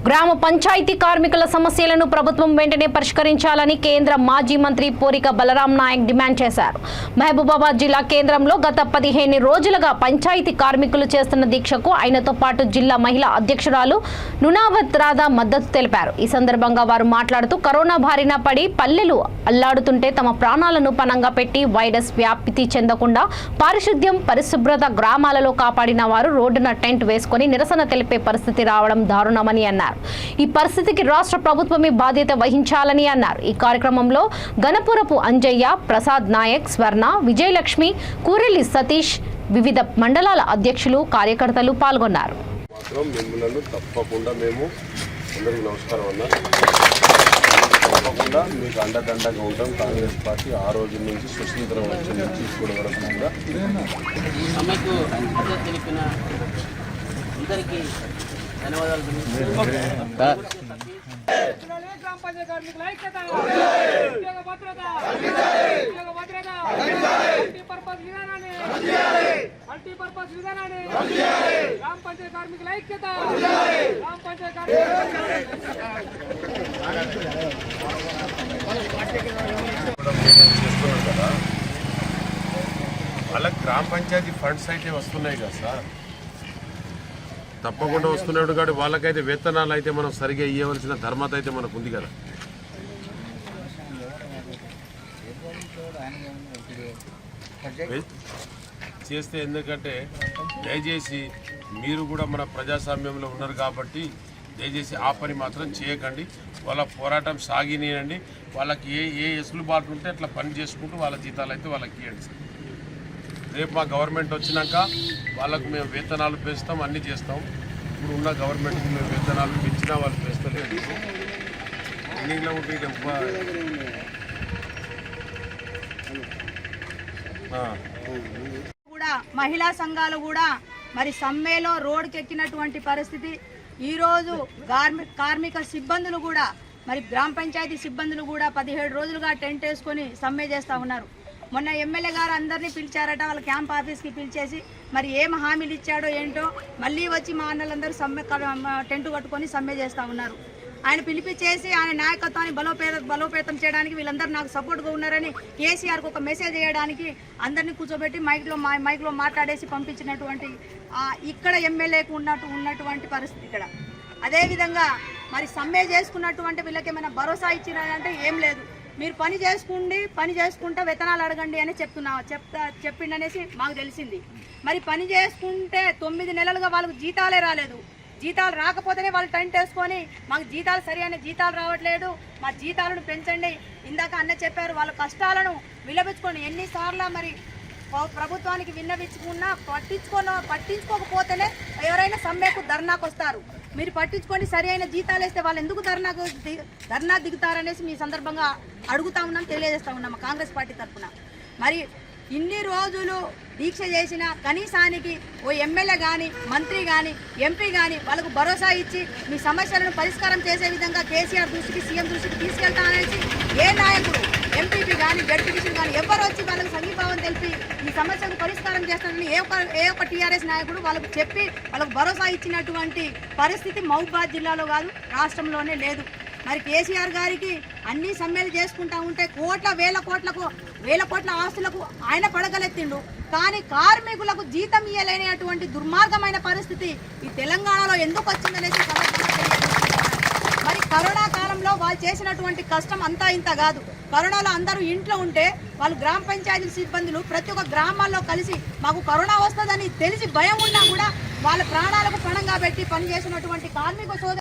గ్రామ పంచాయతీ కార్మికుల సమస్యలను ప్రభుత్వం వెంటనే పరిష్కరించాలని కేంద్ర మాజీ మంత్రి పోరిక బలరాం నాయక్ డిమాండ్ చేశారు. మహబూబాబాద్ జిల్లా కేంద్రంలో గత 15 రోజులుగా పంచాయతీ కార్మికులు చేస్తున్న దీక్షకు ఆయనతో పాటు జిల్లా మహిళా అధ్యక్షురాలు నునావత్ రాధా మద్దతు తెలిపారు. ఈ సందర్భంగా వారు మాట్లాడుతూ కరోనా బారిన పడి పల్లెలు అల్లాడుతుంటే తమ ప్రాణాలను పణంగా పెట్టి వైరస్ వ్యాప్తి చెందకుండా పారిశుద్ధ్యం పరిశుభ్రత గ్రామాలలో కాపాడిన వారు రోడ్డున టెంట్ వేసుకొని నిరసన తెలిపే పరిస్థితి రావడం దారుణమని అన్నారు. ఈ పరిస్థితికి రాష్ట్ర ప్రభుత్వమే బాధ్యత వహించాలని అన్నారు. ఈ కార్యక్రమంలో గణపురపు అంజయ్య, ప్రసాద్ నాయక్, స్వర్ణ, విజయలక్ష్మి, కూరెల్లి సతీష్, వివిధ మండలాల అధ్యక్షులు, కార్యకర్తలు పాల్గొన్నారు. తప్పకుండా మీకు అండదండగా ఉంటాం. కాంగ్రెస్ పార్టీ ఆ రోజు నుంచి స్వతంత్రం వచ్చిన నుంచి ఇప్పటి వరకు కూడా చేస్తున్నాం కదా. వాళ్ళకి గ్రామ పంచాయతీ ఫండ్స్ అయితే వస్తున్నాయి కదా సార్, తప్పకుండా వస్తున్నాడు. కాబట్టి వాళ్ళకైతే వేతనాలు అయితే మనం సరిగా ఇవ్వవలసిన ధర్మత అయితే మనకు ఉంది కదా. చేస్తే ఎందుకంటే దయచేసి మీరు కూడా మన ప్రజాస్వామ్యంలో ఉన్నారు కాబట్టి దయచేసి ఆ పని మాత్రం చేయకండి. వాళ్ళ పోరాటం సాగినండి. వాళ్ళకి ఏ ఎసులుబాటు ఉంటే అట్లా పని చేసుకుంటూ వాళ్ళ జీతాలు అయితే వాళ్ళకి ఇవ్వండి. రేపు మా గవర్నమెంట్ వచ్చినాక వాళ్ళకు మేము వేతనాలు పెంచుతాం, అన్నీ చేస్తాం. ఇప్పుడు ఉన్న గవర్నమెంట్కి మేము వేతనాలు పెంచినా వాళ్ళు పెంచలేదు. ఎన్నికలో ఉంటే కూడా మహిళా సంఘాలు కూడా మరి సమ్మెలో రోడ్డుకి ఎక్కినటువంటి పరిస్థితి. ఈరోజు కార్మిక సిబ్బందులు కూడా మరి గ్రామ పంచాయతీ సిబ్బందులు కూడా 17 రోజులుగా టెంట్ వేసుకొని సమ్మె చేస్తూ ఉన్నారు. మొన్న ఎమ్మెల్యే గారు అందరినీ పిలిచారట, వాళ్ళ క్యాంప్ ఆఫీస్కి పిలిచేసి మరి ఏం హామీలు ఇచ్చాడో ఏంటో మళ్ళీ వచ్చి మా అన్నలందరూ సమ్మె టెంట్ కట్టుకొని సమ్మె చేస్తూ ఉన్నారు. ఆయన పిలిపించేసి ఆయన నాయకత్వాన్ని బలోపేతం చేయడానికి వీళ్ళందరూ నాకు సపోర్ట్గా ఉన్నారని కేసీఆర్కి ఒక మెసేజ్ చేయడానికి అందరినీ కూర్చోబెట్టి మైక్లో మాట్లాడేసి పంపించినటువంటి ఇక్కడ ఎమ్మెల్యేకు ఉన్నటువంటి పరిస్థితి ఇక్కడ. అదేవిధంగా మరి సమ్మె చేసుకున్నటువంటి వీళ్ళకి ఏమైనా భరోసా ఇచ్చినారంటే ఏం లేదు. మీరు పని చేసుకుంటే వేతనాలు అడగండి అని చెప్పిండనేసి మాకు తెలిసింది. మరి పని చేసుకుంటే 9 నెలలుగా వాళ్ళకు జీతాలే రాలేదు. జీతాలు రాకపోతేనే వాళ్ళు టెంట్ వేసుకొని మాకు జీతాలు సరైన జీతాలు రావట్లేదు, మా జీతాలను పెంచండి. ఇందాక అన్న చెప్పారు, వాళ్ళ కష్టాలను విలపించుకొని ఎన్నిసార్లు మరి ప్రభుత్వానికి విన్నవించుకున్నా పట్టించుకోకపోతేనే ఎవరైనా సమ్మెకు ధర్నాకు వస్తారు. మీరు పట్టించుకొని సరైన జీతాలు వేస్తే వాళ్ళు ఎందుకు ధర్నా దిగుతారనేసి మీ సందర్భంగా అడుగుతా ఉన్నాం, తెలియజేస్తా ఉన్నాం కాంగ్రెస్ పార్టీ తరఫున. మరి ఇన్ని రోజులు దీక్ష చేసిన కనీసానికి ఓ ఎమ్మెల్యే కానీ, మంత్రి కానీ, ఎంపీ కానీ వాళ్ళకు భరోసా ఇచ్చి మీ సమస్యలను పరిష్కారం చేసే విధంగా కేసీఆర్ దృష్టికి, సీఎం దృష్టికి తీసుకెళ్తాననేసి ఏ నాయకుడు, ఎంపీపీ కానీ, జడ్పీటీసీ కానీ ఎవరు వచ్చి వాళ్ళకు సంఘీభావం తెలిపి ఈ సమస్యకు పరిష్కారం చేస్తానని ఏ ఒక్క టీఆర్ఎస్ నాయకుడు వాళ్ళకు చెప్పి వాళ్ళకు భరోసా ఇచ్చినటువంటి పరిస్థితి మహబూబాబాద్ జిల్లాలో కాదు, రాష్ట్రంలోనే లేదు. మరి కేసీఆర్ గారికి అన్ని సమ్మెలు చేసుకుంటా ఉంటే వేల కోట్ల ఆస్తులకు ఆయన పడగలెత్తిండు. కానీ కార్మికులకు జీతం ఇయ్యలేనటువంటి దుర్మార్గమైన పరిస్థితి ఈ తెలంగాణలో ఎందుకు వచ్చిందనేసి మరి కరోనా కాలంలో వాళ్ళు చేసినటువంటి కష్టం అంతా ఇంత కాదు. కరోనాలో అందరూ ఇంట్లో ఉంటే వాళ్ళు గ్రామ పంచాయతీ సిబ్బందులు ప్రతి ఒక్క గ్రామాల్లో కలిసి మాకు కరోనా వస్తుందని తెలిసి భయం ఉన్నా కూడా వాళ్ళ ప్రాణాలకు పణంగా పెట్టి పనిచేసినటువంటి కార్మిక సోదరు